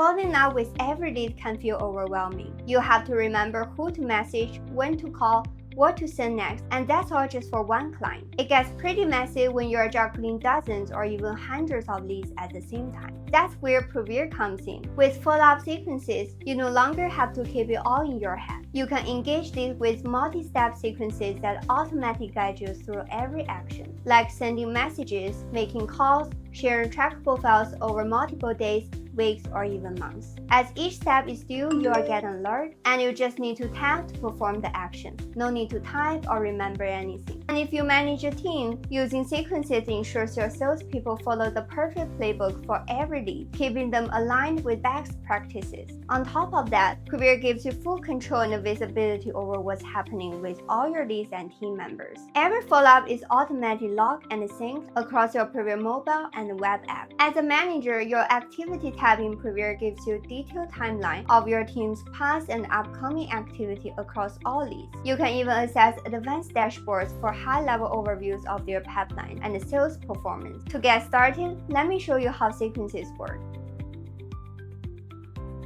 Following up with every lead can feel overwhelming. You have to remember who to message, when to call, what to send next, and that's all just for one client. It gets pretty messy when you're juggling dozens or even hundreds of leads at the same time. That's where Privyr comes in. With follow-up sequences, you no longer have to keep it all in your head. You can engage this with multi-step sequences that automatically guide you through every action, like sending messages, making calls, sharing trackable files over multiple days, weeks, or even months. As each step is due, you are getting an alert, and you just need to tap to perform the action. No need to type or remember anything. And if you manage a team, using sequences ensures your salespeople follow the perfect playbook for every lead, keeping them aligned with best practices. On top of that, Privyr gives you full control and visibility over what's happening with all your leads and team members. Every follow-up is automatically logged and synced across your Privyr mobile and web app. As a manager, your activity tab in Privyr gives you a detailed timeline of your team's past and upcoming activity across all leads. You can even access advanced dashboards for high-level overviews of their pipeline and sales performance. To get started, let me show you how sequences work.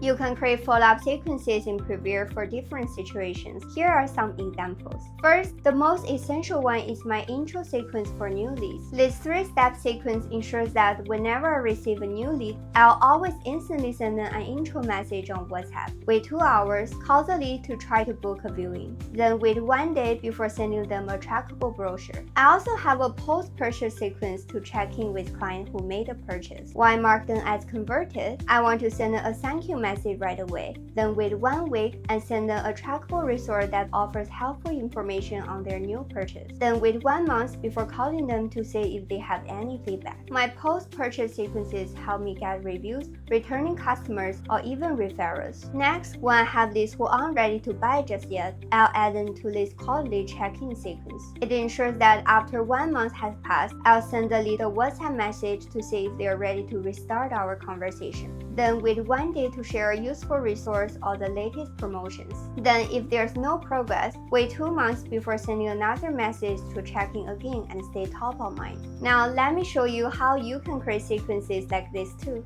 You can create follow-up sequences in Privyr for different situations. Here are some examples. First, the most essential one is my intro sequence for new leads. This 3-step sequence ensures that whenever I receive a new lead, I'll always instantly send them an intro message on WhatsApp. Wait 2 hours, call the lead to try to book a viewing. Then wait 1 day before sending them a trackable brochure. I also have a post-purchase sequence to check in with clients who made a purchase. When I mark them as converted, I want to send them a thank you message right away. Then wait 1 week and send them a trackable resource that offers helpful information on their new purchase. Then wait 1 month before calling them to see if they have any feedback. My post-purchase sequences help me get reviews, returning customers, or even referrals. Next, when I have leads who aren't ready to buy just yet, I'll add them to this called lead check-in sequence. It ensures that after 1 month has passed, I'll send the lead a WhatsApp message to see if they're ready to restart our conversation. Then wait 1 day to share a useful resource or the latest promotions. Then if there's no progress, wait 2 months before sending another message to check in again and stay top of mind. Now let me show you how you can create sequences like this too.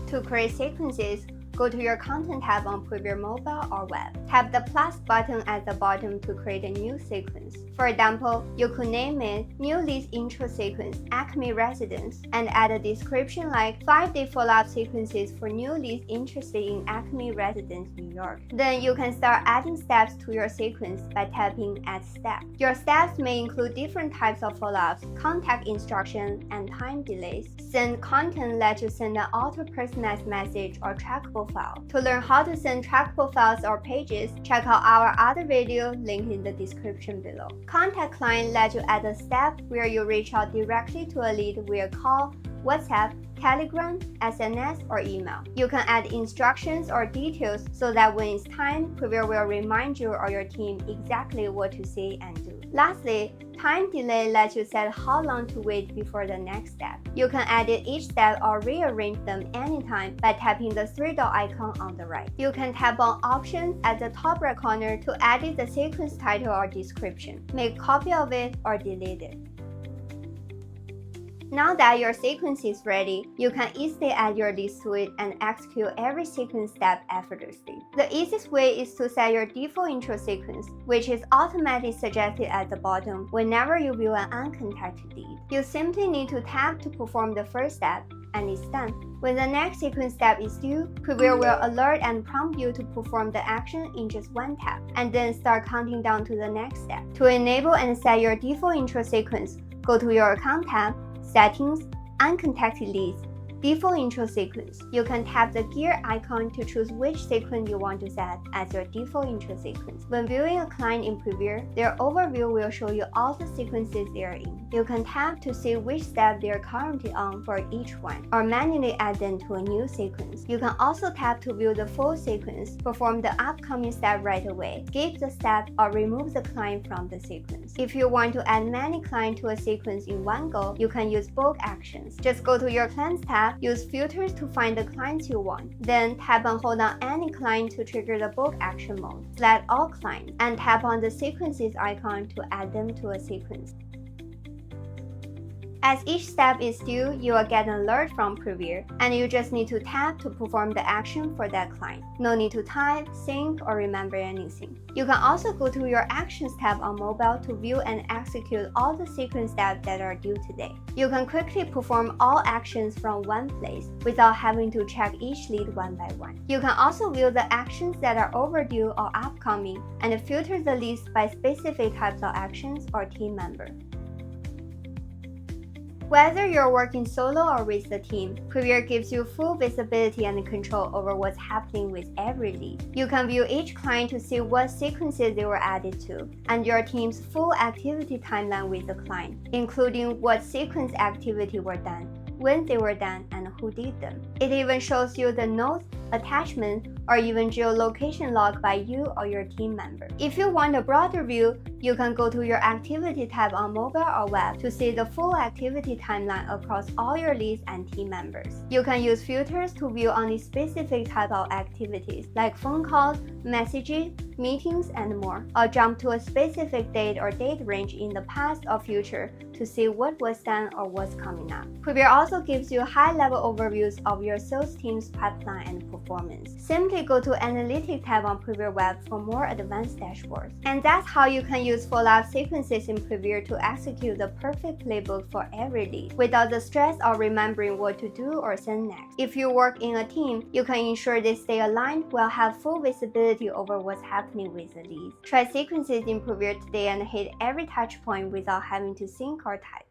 To create sequences, go to your Content tab on Privyr mobile or web. Tap the plus button at the bottom to create a new sequence. For example, you could name it New Leads Intro Sequence Acme Residence and add a description like 5-day follow-up sequences for new leads interested in Acme Residence, New York. Then you can start adding steps to your sequence by tapping Add Step. Your steps may include different types of follow-ups, contact instructions, and time delays. Send content lets you send an auto-personalized message or trackable file. To learn how to send trackable files or pages, check out our other video linked in the description below. Contact Client lets you add a step where you reach out directly to a lead via call, WhatsApp, Telegram, SNS, or email. You can add instructions or details so that when it's time, Privyr will remind you or your team exactly what to say and do. Lastly, time delay lets you set how long to wait before the next step. You can edit each step or rearrange them anytime by tapping the 3-dot icon on the right. You can tap on Options at the top right corner to edit the sequence title or description, make a copy of it, or delete it. Now that your sequence is ready, you can easily add your lead to it and execute every sequence step effortlessly. The easiest way is to set your default intro sequence, which is automatically suggested at the bottom whenever you view an uncontacted lead. You simply need to tap to perform the first step, and it's done. When the next sequence step is due, Privyr will alert and prompt you to perform the action in just 1 tap, and then start counting down to the next step. To enable and set your default intro sequence, go to your Account tab, Settings, Uncontacted Leads, Default Intro Sequence. You can tap the gear icon to choose which sequence you want to set as your default intro sequence. When viewing a client in Privyr, their overview will show you all the sequences they are in. You can tap to see which step they are currently on for each one, or manually add them to a new sequence. You can also tap to view the full sequence, perform the upcoming step right away, skip the step, or remove the client from the sequence. If you want to add many clients to a sequence in one go, you can use bulk actions. Just go to your Clients tab, use filters to find the clients you want. Then tap and hold on any client to trigger the bulk action mode. Select all clients and tap on the sequences icon to add them to a sequence. As each step is due, you will get an alert from Privyr, and you just need to tap to perform the action for that client. No need to type, sync, or remember anything. You can also go to your Actions tab on mobile to view and execute all the sequence steps that are due today. You can quickly perform all actions from one place without having to check each lead one by one. You can also view the actions that are overdue or upcoming and filter the list by specific types of actions or team member. Whether you're working solo or with the team, Privyr gives you full visibility and control over what's happening with every lead. You can view each client to see what sequences they were added to, and your team's full activity timeline with the client, including what sequence activity were done, when they were done, and who did them. It even shows you the notes, attachment, or even geolocation log by you or your team member. If you want a broader view, you can go to your Activity tab on mobile or web to see the full activity timeline across all your leads and team members. You can use filters to view only specific type of activities like phone calls, messages, meetings, and more, or jump to a specific date or date range in the past or future to see what was done or what's coming up. Privyr also gives you high-level overviews of your sales team's pipeline and performance. Simply go to Analytics tab on Privyr web for more advanced dashboards. And that's how you can use follow-up sequences in Privyr to execute the perfect playbook for every lead, without the stress of remembering what to do or send next. If you work in a team, you can ensure they stay aligned while have full visibility over what's happening with the leads. Try sequences in Privyr today and hit every touch point without having to sync or type.